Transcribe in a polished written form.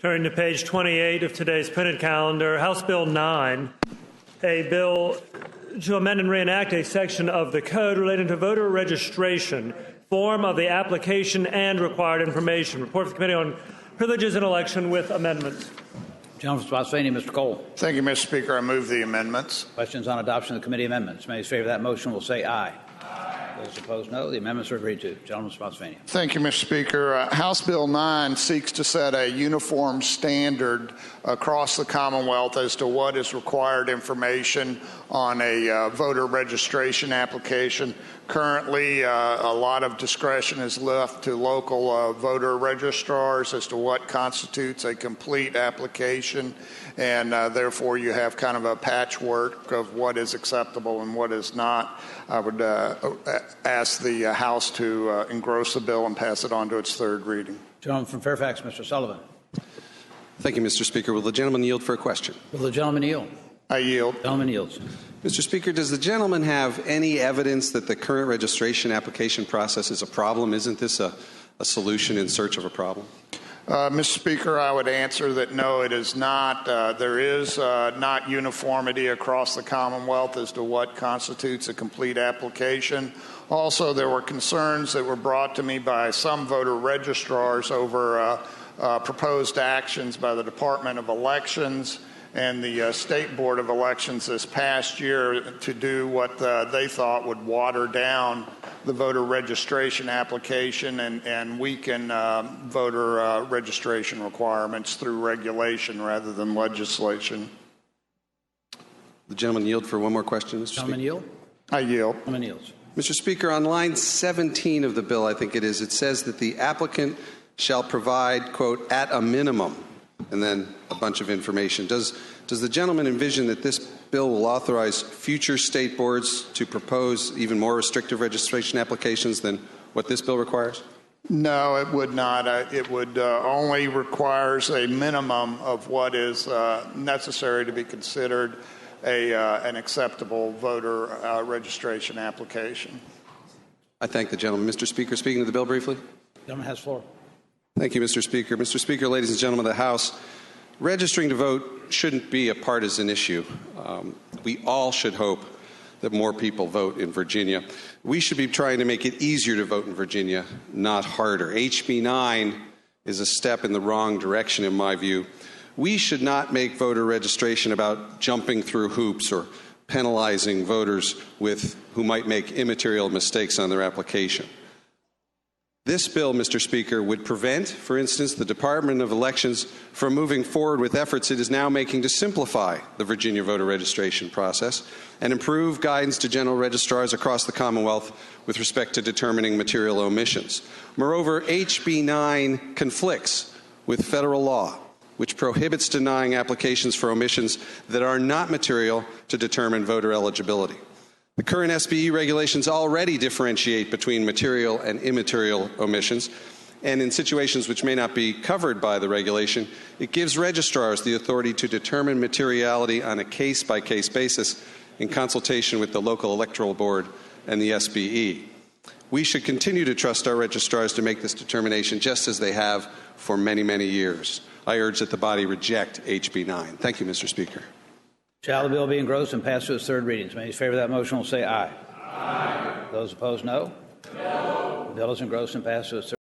Turning to page 28 of today's printed calendar, House Bill 9, a bill to amend and reenact a section of the code relating to voter registration, form of the application, and required information. Report of the Committee on Privileges and Election with amendments. Gentleman from Spotsylvania, Mr. Cole. Thank you, Mr. Speaker. I move the amendments. Questions on adoption of the committee amendments? Many in favor of that motion will say aye. Those opposed, no. The amendments are agreed to. Gentleman from Spotsylvania. Thank you, Mr. Speaker. House Bill 9 seeks to set a uniform standard across the Commonwealth as to what is required information on a voter registration application. Currently, a lot of discretion is left to local voter registrars as to what constitutes a complete application, and therefore you have kind of a patchwork of what is acceptable and what is not. I would ask the House to engross the bill and pass it on to its third reading. Gentleman from Fairfax, Mr. Sullivan. Thank you, Mr. Speaker. Will the gentleman yield for a question? Will the gentleman yield? I yield. Gentleman yields. Mr. Speaker, does the gentleman have any evidence that the current registration application process is a problem? Isn't this a solution in search of a problem? Mr. Speaker, I would answer that no, it is not. There is not uniformity across the Commonwealth as to what constitutes a complete application. Also, there were concerns that were brought to me by some voter registrars over proposed actions by the Department of Elections and the State Board of Elections this past year to do what they thought would water down the voter registration application and weaken voter registration requirements through regulation rather than legislation. The gentleman yield for one more question, Mr. Speaker. Gentleman yield? I yield. Gentleman yields. Mr. Speaker, on line 17 of the bill, I think it is, it says that the applicant shall provide, quote, at a minimum, and then a bunch of information. Does the gentleman envision that this bill will authorize future state boards to propose even more restrictive registration applications than what this bill requires? No, it would not. It would only requires a minimum of what is necessary to be considered an acceptable voter registration application. I thank the gentleman. Mr. Speaker, speaking to the bill briefly. The gentleman has the floor. Thank you, Mr. Speaker. Mr. Speaker, ladies and gentlemen of the House, registering to vote shouldn't be a partisan issue. We all should hope that more people vote in Virginia. We should be trying to make it easier to vote in Virginia, not harder. HB 9 is a step in the wrong direction, in my view. We should not make voter registration about jumping through hoops or penalizing voters who might make immaterial mistakes on their application. This bill, Mr. Speaker, would prevent, for instance, the Department of Elections from moving forward with efforts it is now making to simplify the Virginia voter registration process and improve guidance to general registrars across the Commonwealth with respect to determining material omissions. Moreover, HB 9 conflicts with federal law, which prohibits denying applications for omissions that are not material to determine voter eligibility. The current SBE regulations already differentiate between material and immaterial omissions, and in situations which may not be covered by the regulation, it gives registrars the authority to determine materiality on a case-by-case basis in consultation with the local electoral board and the SBE. We should continue to trust our registrars to make this determination just as they have for many, many years. I urge that the body reject HB 9. Thank you, Mr. Speaker. Shall the bill be engrossed and passed to its third reading? Many in favor of that motion will say aye. Aye. Those opposed, no. No. The bill is engrossed and passed to its third